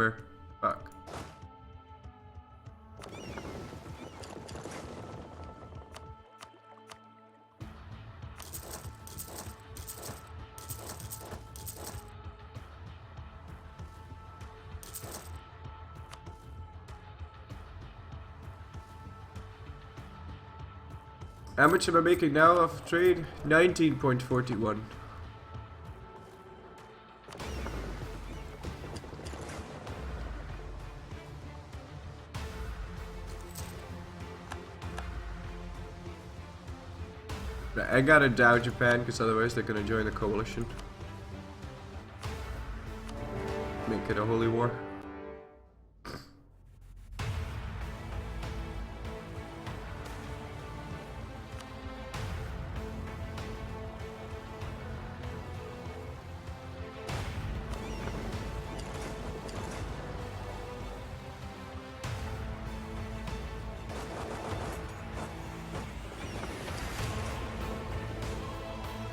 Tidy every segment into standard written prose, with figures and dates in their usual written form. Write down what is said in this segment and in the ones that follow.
remember. Fuck. How much am I making now off trade? 19.41. I gotta dow Japan because otherwise they're gonna join the coalition. Make it a holy war.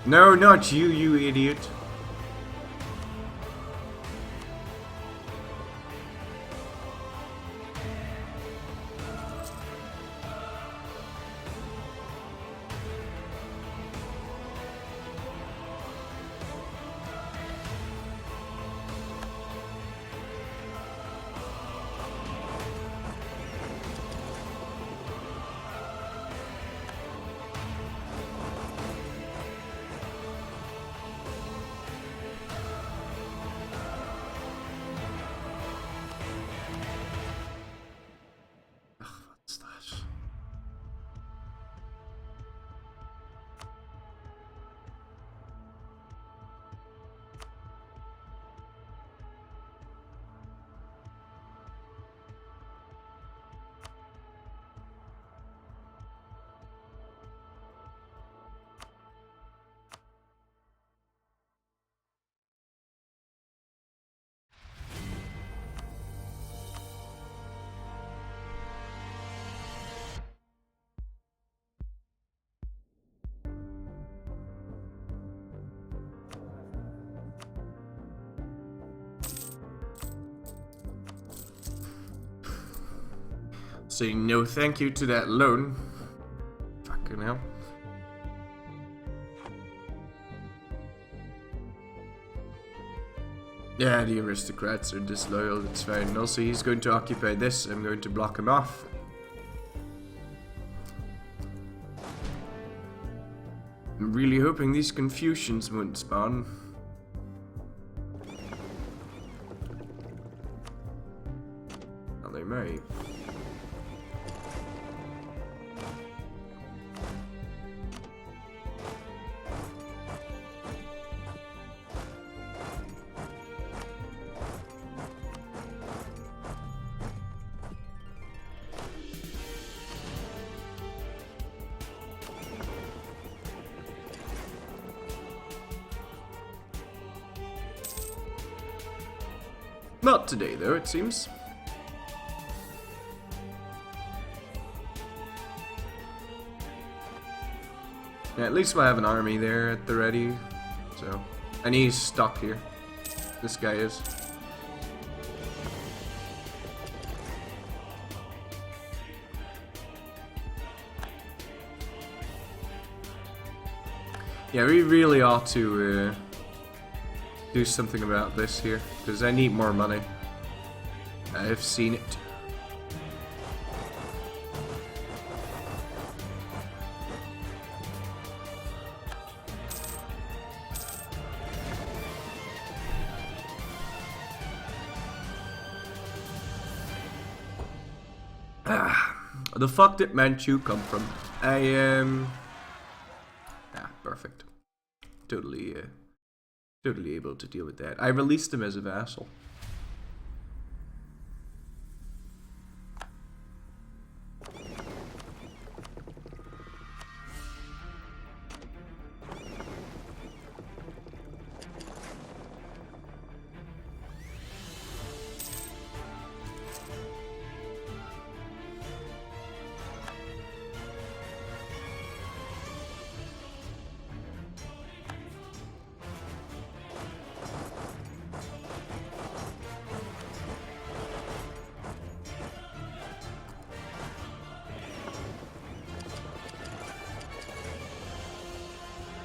No, not you, you idiot. Saying no thank you to that loan. Fucking hell. Yeah, the aristocrats are disloyal, it's fine. Also, he's going to occupy this, I'm going to block him off. I'm really hoping these Confucians won't spawn. Well, they might. Not today, though, it seems. Yeah, at least we'll have an army there at the ready. So, and he's stuck here. This guy is. Yeah, we really ought to do something about this here, because I need more money. I've seen it. The fuck did Manchu come from? Ah, perfect. Totally able to deal with that. I released him as a vassal.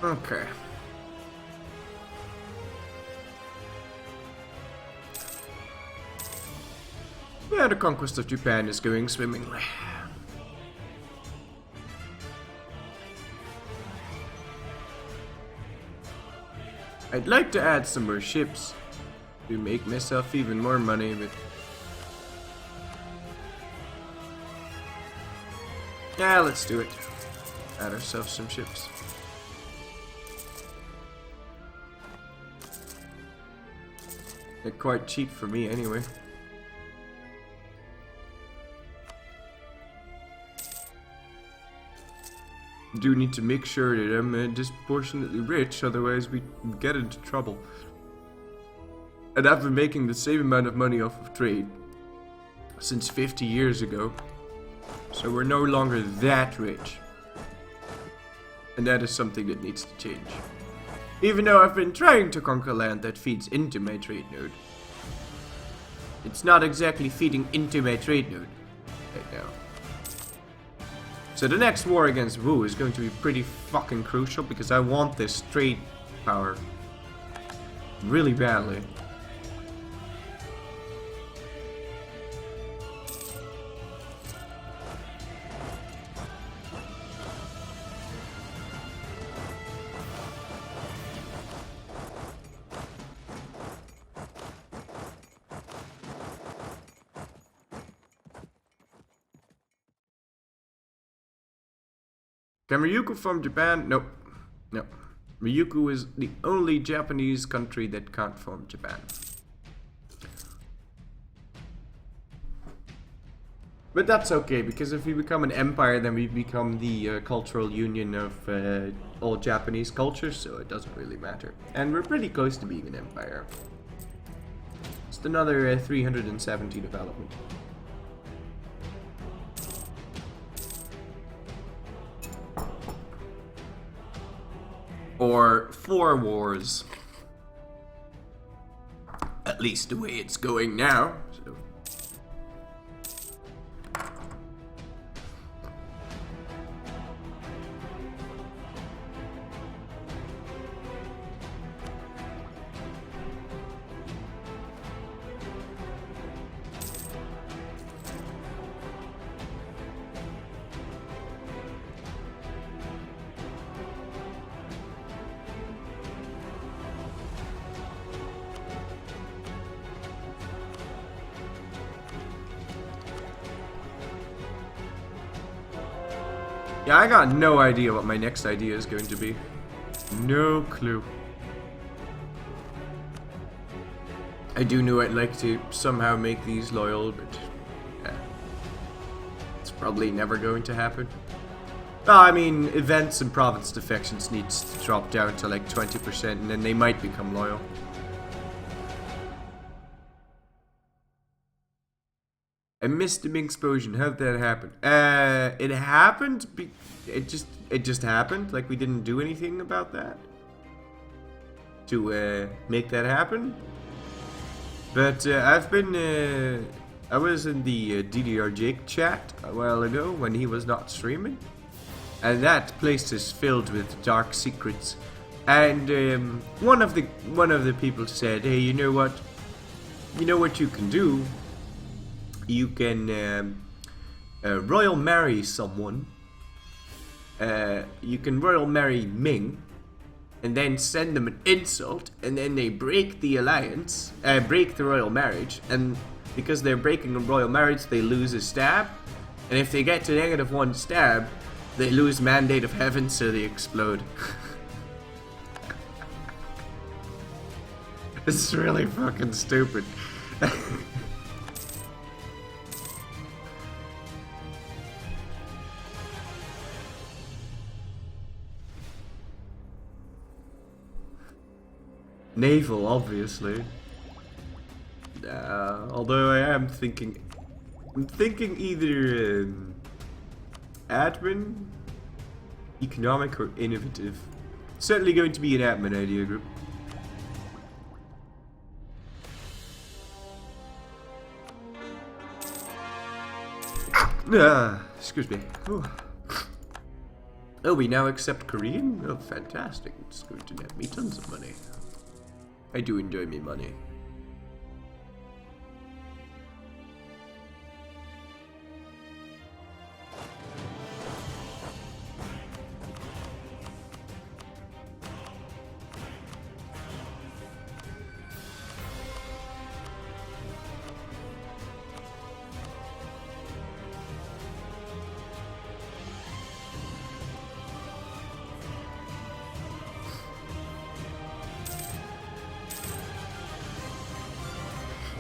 Okay. Yeah, the conquest of Japan is going swimmingly. I'd like to add some more ships to make myself even more money, but yeah, let's do it. Add ourselves some ships. They're quite cheap for me anyway. Do need to make sure that I'm disproportionately rich, otherwise we get into trouble. And I've been making the same amount of money off of trade since 50 years ago. So we're no longer that rich. And that is something that needs to change. Even though I've been trying to conquer land that feeds into my trade node. It's not exactly feeding into my trade node right now. So the next war against Wu is going to be pretty fucking crucial because I want this trade power really badly. Can Ryukyu from Japan? Nope. No. Ryukyu is the only Japanese country that can't form Japan. But that's okay, because if we become an empire, then we become the cultural union of all Japanese cultures, so it doesn't really matter. And we're pretty close to being an empire. Just another 370 development. Or 4 wars. At least the way it's going now. So. Yeah, I got no idea what my next idea is going to be. No clue. I do know I'd like to somehow make these loyal, but yeah, it's probably never going to happen. I mean, events and province defections needs to drop down to like 20% and then they might become loyal. I missed the Ming explosion. How did that happen? It happened. It just happened. Like we didn't do anything about that to make that happen. But I've been. I was in the DDR Jake chat a while ago when he was not streaming, and that place is filled with dark secrets. And one of the people said, "Hey, you know what? You know what you can do." You can royal marry someone. You can royal marry Ming, and then send them an insult, and then they break the alliance, break the royal marriage, and because they're breaking a royal marriage, they lose a stab, and if they get to -1 stab, they lose Mandate of Heaven, so they explode. It's really fucking stupid. Naval, obviously. Although I am thinking... I'm thinking either admin, economic, or innovative. Certainly going to be an admin idea group. Excuse me. Ooh. Oh, we now accept Korean? Oh, fantastic. It's going to net me tons of money. I do enjoy me money.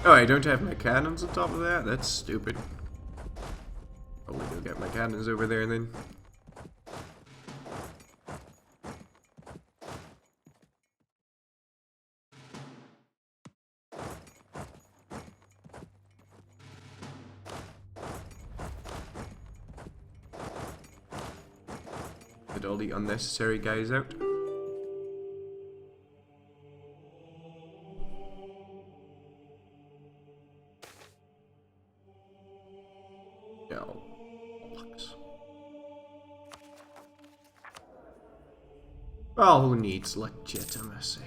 Oh, I don't have my cannons on top of that? That's stupid. Probably go get my cannons over there then. Get all the unnecessary guys out. No. Well, who needs legitimacy?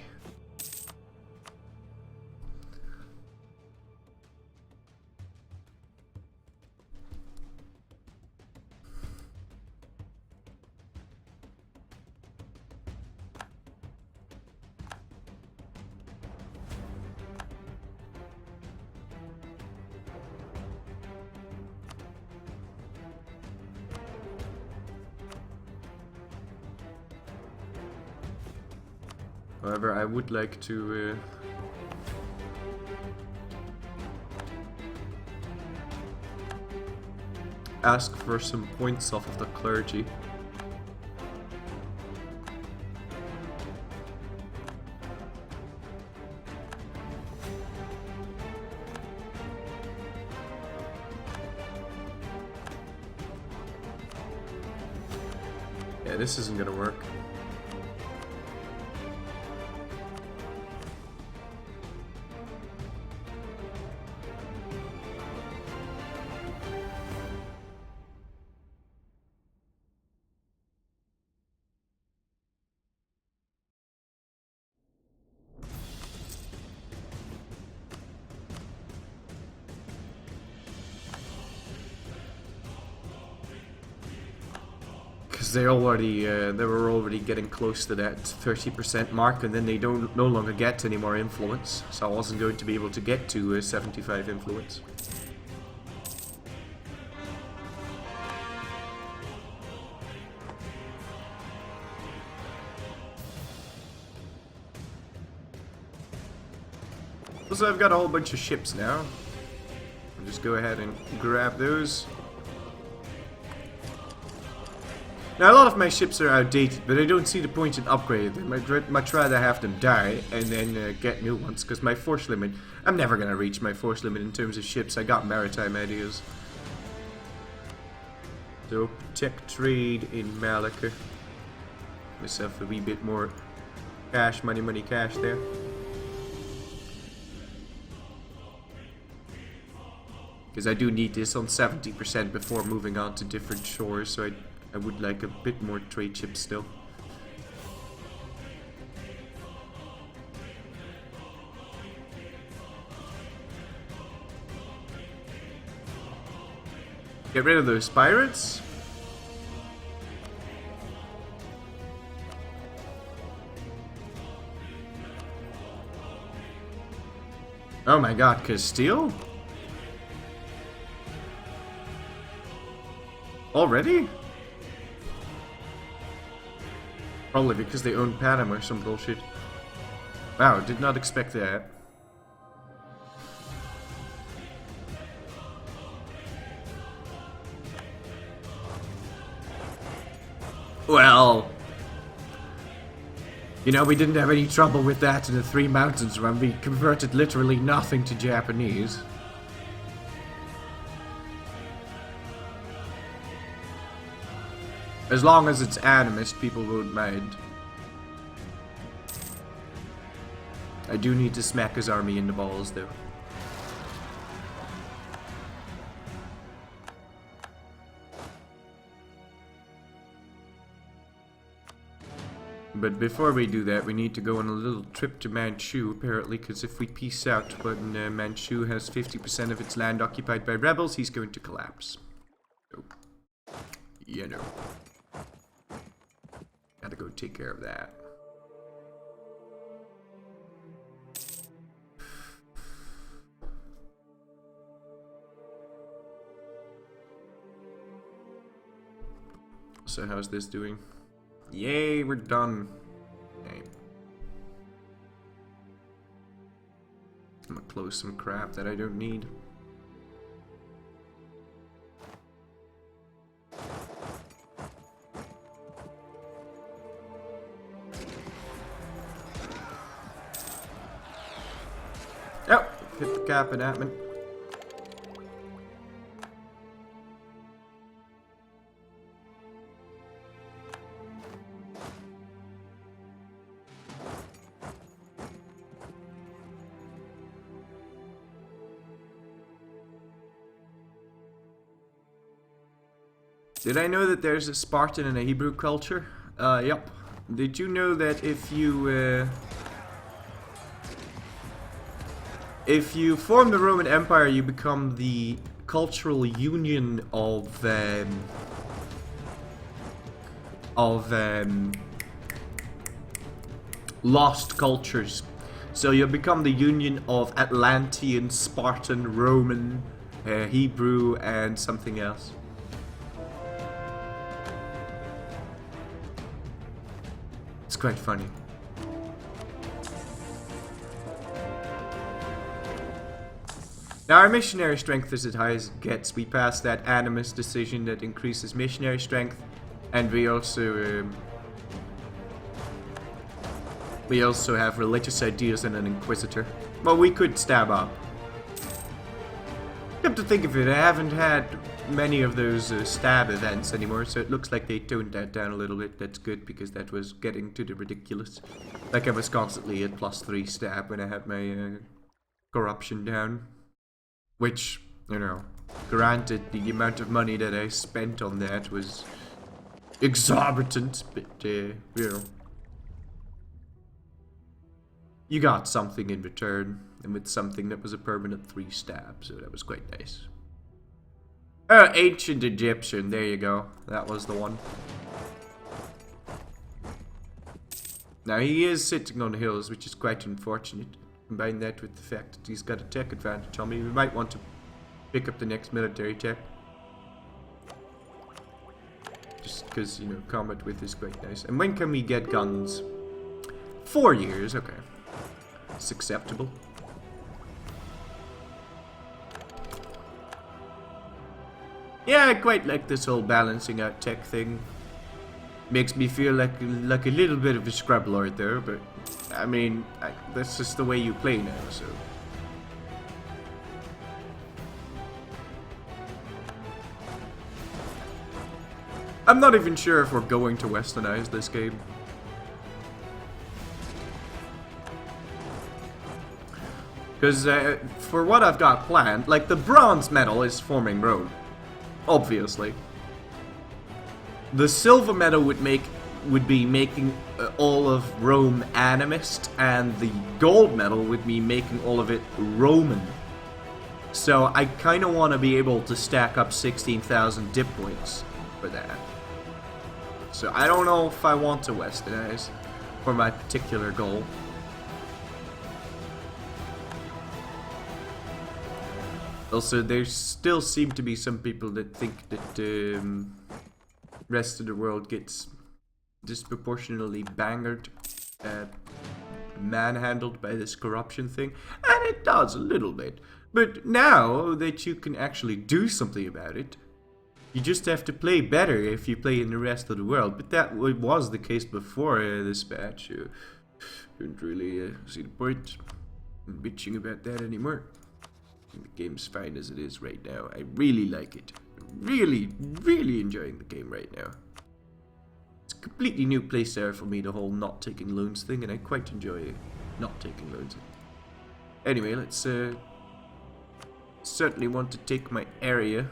However, I would like to ask for some points off of the clergy. Yeah, this isn't gonna work. Because they were already getting close to that 30% mark, and then they no longer get any more influence. So I wasn't going to be able to get to 75 influence. So I've got a whole bunch of ships now. I'll just go ahead and grab those. Now, a lot of my ships are outdated, but I don't see the point in upgrading them. I'd much rather have them die and then get new ones, because my force limit... I'm never going to reach my force limit in terms of ships. I got maritime ideas. So, protect trade in Malacca. Myself a wee bit more cash, money, cash there. Because I do need this on 70% before moving on to different shores, so I would like a bit more trade chips still. Get rid of those pirates. Oh my god, Castile? Already? Probably because they own Panama or some bullshit. Wow, did not expect that. Well, you know, we didn't have any trouble with that in the Three Mountains run. We converted literally nothing to Japanese. As long as it's animist, people won't mind. I do need to smack his army in the balls, though. But before we do that, we need to go on a little trip to Manchu, apparently, because if we peace out when Manchu has 50% of its land occupied by rebels, he's going to collapse. So, you know. Gotta go take care of that. So how's this doing? Yay, we're done. Okay. I'm gonna close some crap that I don't need. Oh, hit the cap and admin. Did I know that there's a Spartan and a Hebrew culture? Yep. Did you know that if you form the Roman Empire, you become the cultural union of lost cultures. So you'll become the union of Atlantean, Spartan, Roman, Hebrew, and something else. It's quite funny. Now our missionary strength is as high as it gets. We passed that animus decision that increases missionary strength, and we also have religious ideas and an inquisitor. Well, we could stab up. Come to think of it, I haven't had many of those stab events anymore, so it looks like they toned that down a little bit. That's good, because that was getting to the ridiculous. Like I was constantly at +3 stab when I had my corruption down. Which, you know, granted, the amount of money that I spent on that was exorbitant, but, you know, you got something in return, and with something that was a permanent 3 stab, so that was quite nice. Oh, ancient Egyptian, there you go. That was the one. Now, he is sitting on the hills, which is quite unfortunate. Combine that with the fact that he's got a tech advantage on me. We might want to pick up the next military tech. Just because, you know, combat with is quite nice. And when can we get guns? 4 years, okay. It's acceptable. Yeah, I quite like this whole balancing out tech thing. Makes me feel like a little bit of a scrub lord there, but I mean, that's just the way you play now, so. I'm not even sure if we're going to westernize this game. Because for what I've got planned, like the bronze medal is forming Rome, obviously. The silver medal would be making all of Rome animist, and the gold medal would be making all of it Roman. So I kind of want to be able to stack up 16,000 dip points for that. So I don't know if I want to westernize for my particular goal. Also, there still seem to be some people that think that rest of the world gets disproportionately bangered, manhandled by this corruption thing, and it does a little bit. But now that you can actually do something about it, you just have to play better if you play in the rest of the world. But that was the case before this patch. Don't really see the point in bitching about that anymore. The game's fine as it is right now. I really like it. Really, really enjoying the game right now. It's a completely new playstyle for me, the whole not taking loans thing, and I quite enjoy not taking loans. Anyway, let's certainly want to take my area,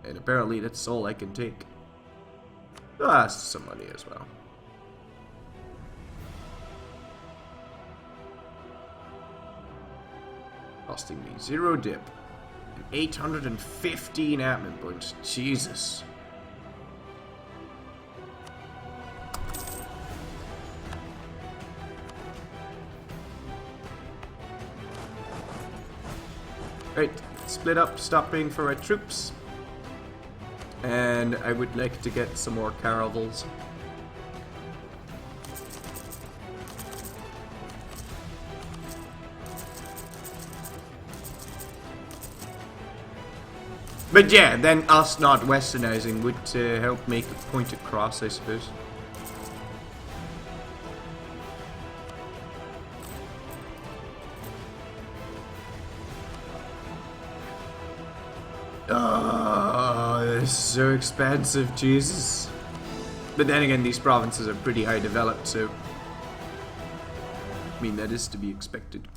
and apparently that's all I can take. Ah, some money as well. Costing me 0 dip. And 815 admin points. Jesus. Right, split up, stop paying for our troops. And I would like to get some more caravels. But yeah, then us not westernizing would help make a point across, I suppose. Oh, this is so expensive, Jesus. But then again, these provinces are pretty high developed, so... I mean, that is to be expected.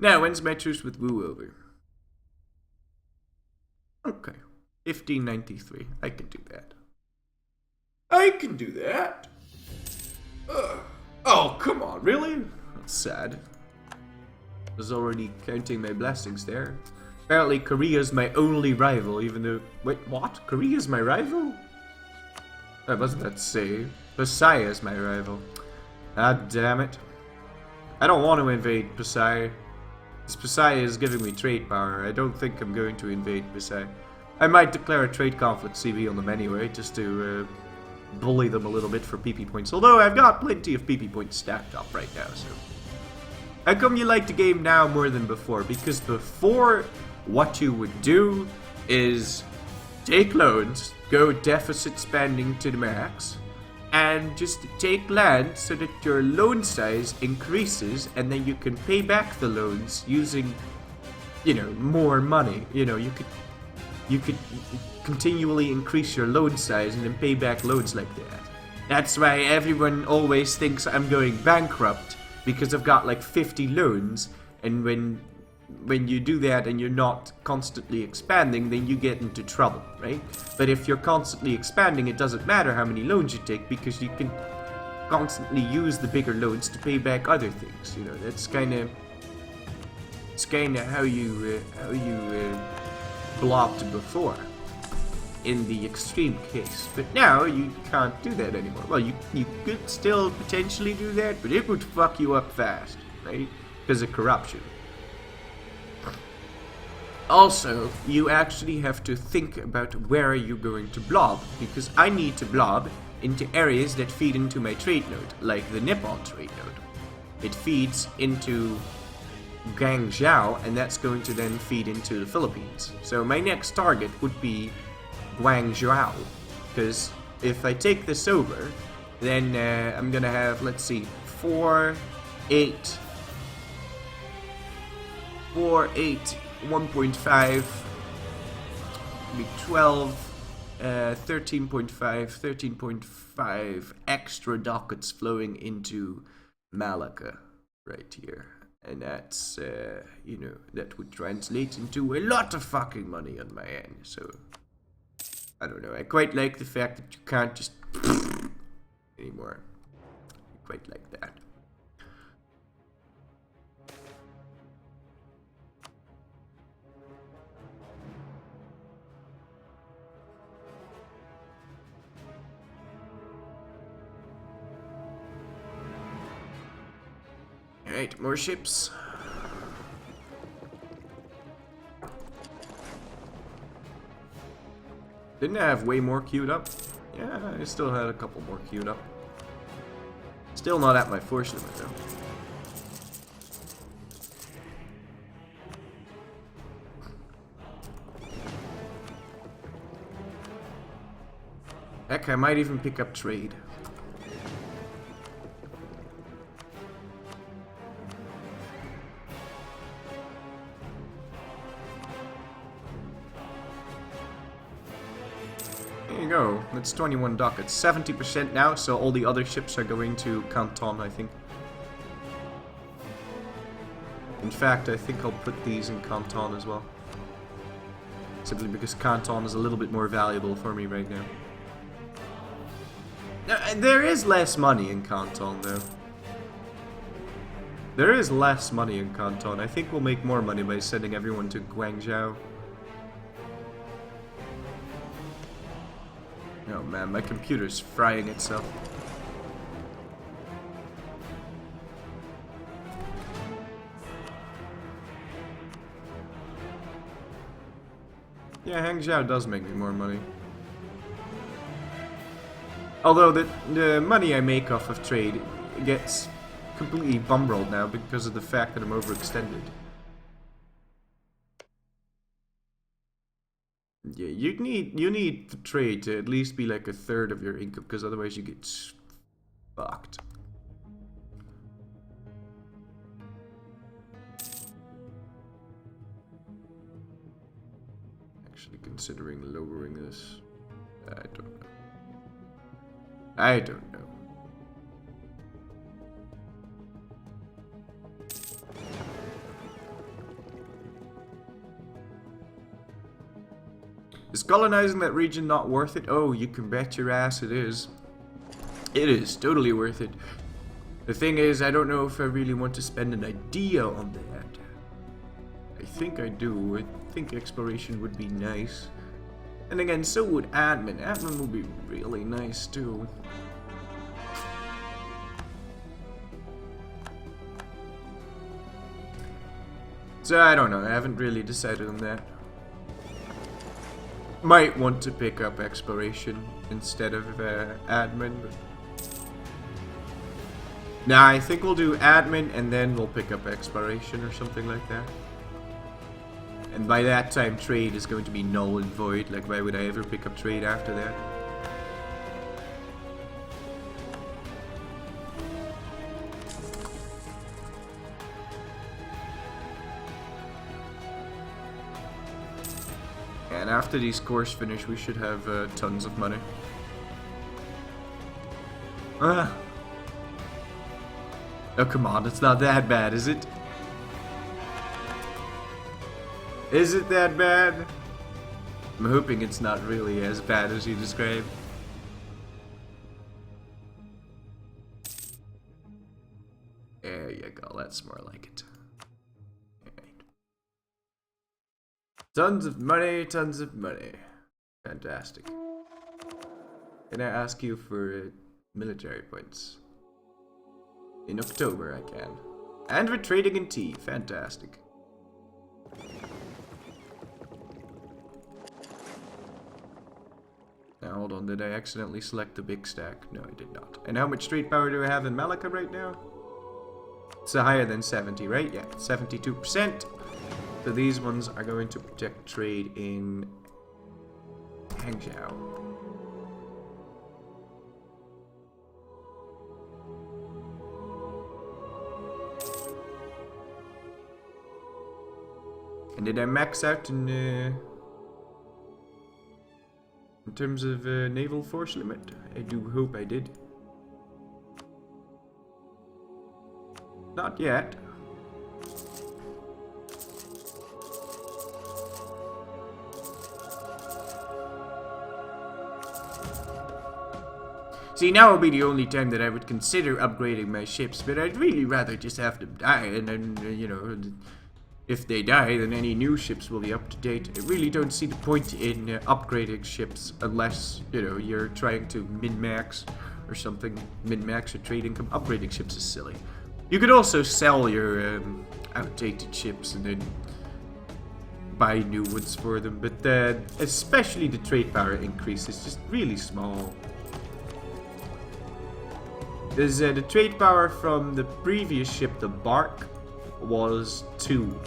Now, when's my truce with Wu over? Okay. 1593. I can do that. I can do that. Oh, come on, really? That's sad. I was already counting my blessings there. Apparently, Korea's my only rival, even though... Wait, what? Korea's my rival? That wasn't that to say. Pasai's my rival. God damn it. I don't want to invade Pasai. Pasai is giving me trade power. I don't think I'm going to invade Pasai. I might declare a trade conflict CB on them anyway, just to bully them a little bit for PP points. Although I've got plenty of PP points stacked up right now, so... How come you like the game now more than before? Because before, what you would do is take loans, go deficit spending to the max, and just take land so that your loan size increases, and then you can pay back the loans using, you know, more money. You know, you could continually increase your loan size and then pay back loans like that. That's why everyone always thinks I'm going bankrupt, because I've got like 50 loans, and when you do that and you're not constantly expanding, then you get into trouble, right? But if you're constantly expanding, it doesn't matter how many loans you take, because you can constantly use the bigger loans to pay back other things. You know, that's kind of how you blocked before, in the extreme case. But now you can't do that anymore. Well, you could still potentially do that, but it would fuck you up fast, right? Because of corruption. Also, you actually have to think about where you're going to blob, because I need to blob into areas that feed into my trade node, like the Nippon trade node. It feeds into Guangzhou, and that's going to then feed into the Philippines. So my next target would be Guangzhou, because if I take this over, then I'm gonna have, let's see, 4, 8, 1.5, be 12, 13.5 extra dockets flowing into Malacca right here. And that's, you know, that would translate into a lot of fucking money on my end. So, I don't know. I quite like the fact that you can't just anymore. I quite like that. Alright, more ships. Didn't I have way more queued up? Yeah, I still had a couple more queued up. Still not at my force limit though. Heck, I might even pick up trade. Go. That's 21 dockets. 70% now, so all the other ships are going to Canton, I think. In fact, I think I'll put these in Canton as well. Simply because Canton is a little bit more valuable for me right now. There is less money in Canton, though. There is less money in Canton. I think we'll make more money by sending everyone to Guangzhou. Oh man, my computer's frying itself. Yeah, Hangzhou does make me more money. Although the money I make off of trade gets completely bumrolled now because of the fact that I'm overextended. Yeah, you need the trade to at least be like a third of your income, because otherwise you get fucked. Actually considering lowering this. I don't know. I don't know. Is colonizing that region not worth it? Oh, you can bet your ass it is. It is totally worth it. The thing is, I don't know if I really want to spend an idea on that. I think I do. I think exploration would be nice. And again, so would admin. Admin would be really nice too. So I don't know. I haven't really decided on that. Might want to pick up exploration instead of admin, but nah, I think we'll do admin and then we'll pick up exploration or something like that. And by that time, trade is going to be null and void. Like, why would I ever pick up trade after that? And after these cores finish, we should have tons of money. Ah. Oh, come on, it's not that bad, is it? Is it that bad? I'm hoping it's not really as bad as you describe. There you go, that's more like it. Right. Tons of money, tons of money. Fantastic. Can I ask you for military points? In October I can. And we're trading in tea, fantastic. Now hold on, did I accidentally select the big stack? No, I did not. And how much trade power do I have in Malacca right now? It's higher than 70, right? Yeah, 72%. So these ones are going to protect trade in Hangzhou. And did I max out in terms of naval force limit? I do hope I did. Not yet. See, now would be the only time that I would consider upgrading my ships, but I'd really rather just have them die, and then, you know, if they die, then any new ships will be up to date. I really don't see the point in upgrading ships unless, you know, you're trying to min-max or something. Min-max your trade income. Upgrading ships is silly. You could also sell your outdated ships and then buy new ones for them, but especially the trade power increase is just really small. Because the trade power from the previous ship, the Bark, was 2.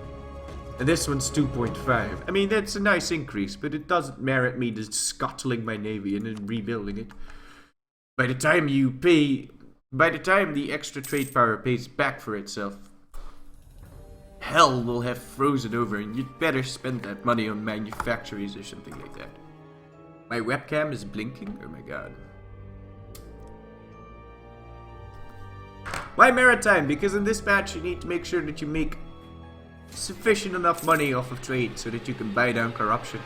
And this one's 2.5. I mean, that's a nice increase, but it doesn't merit me just scuttling my navy and then rebuilding it. By the time the extra trade power pays back for itself, hell will have frozen over, and you'd better spend that money on manufactories or something like that. My webcam is blinking? Oh my god. Why maritime? Because in this batch you need to make sure that you make sufficient enough money off of trade so that you can buy down corruption.